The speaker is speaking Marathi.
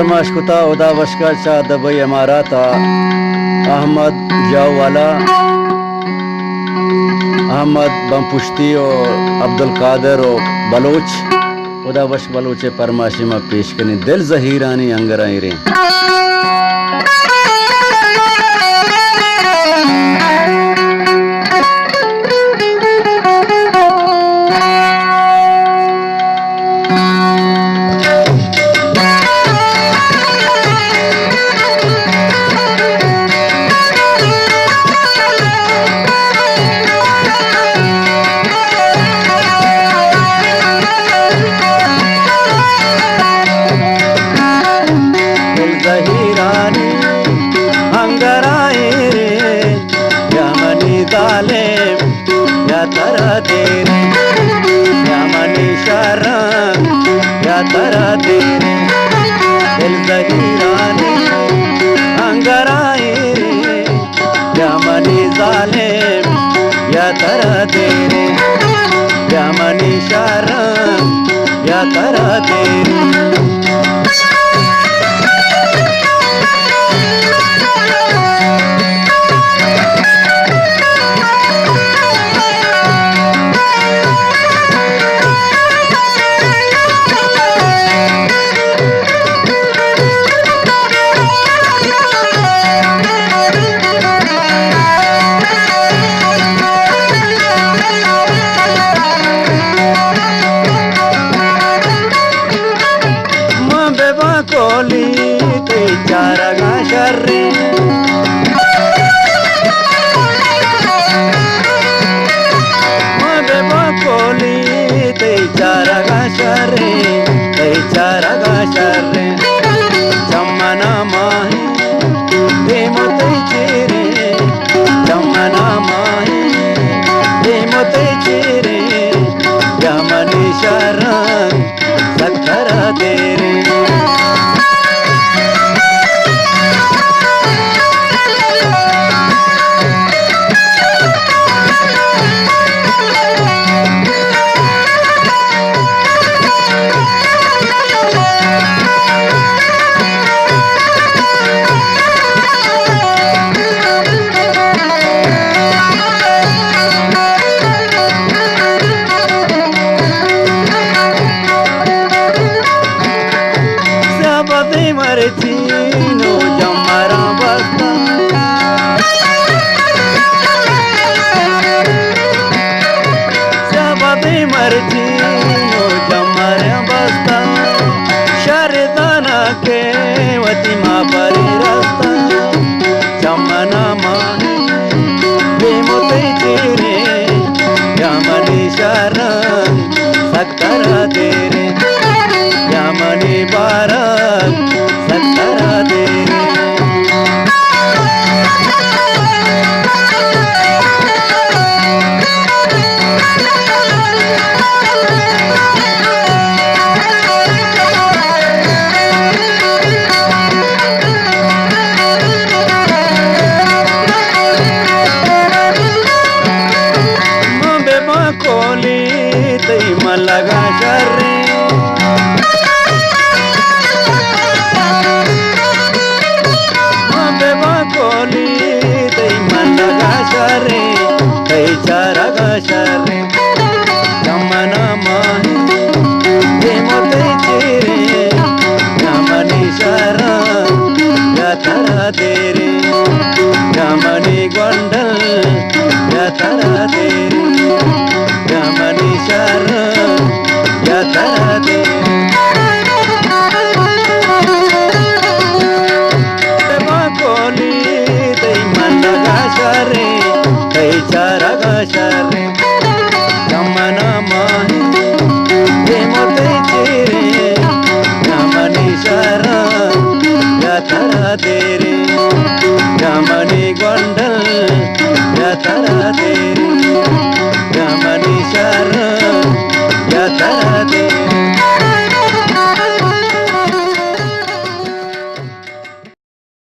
फरमाशकुता उदा वशका दबई अमाराता अहमद जावाला अहमद बमपुश्ती और अब्दुल कादर और बलोच उदा वश बलोचे फरमाशी में पेश करनी दिल जहीरानी अंगराई रे या तरा तेरे या मनीषारा या तरा तेरे दिल जहीरानी अंगराए रे या मनी जालिम या तरा तेरे या मनीषारा या तरा तेरे कोली ते चारगा शर्रे मबे कोली ते चारगा शर्रे ते चारगा शर्रे चमना माही ते मोते चेरे चमना माही ते मोते चेरे या मनीषारा सत्तरा तेरे मरचीनो जमरा बस्ता सबे मरचीनो जमरा बस्ता शरदाना के वती माँ परी रास्ता चमना माही बेमोते चेरे या मनीषारा सत्तरा तेरे या मनी बारा सत्तरा तेरे मबे कोली तई मलगा शर्रे कोली ते मलगा शर्रे ते चारगा शर्रे चमना माही ते मोते चेरे या मनीषारा या तरा तेरे या मनी गोंडल या तरा तेरे या मनीषारा या तरा तेरे शर्रे ते चारगा शर्रे चमना माही ते मोते चेरे या मनीषारा या तरा तेरे या मनी गोंडल या तरा तेरे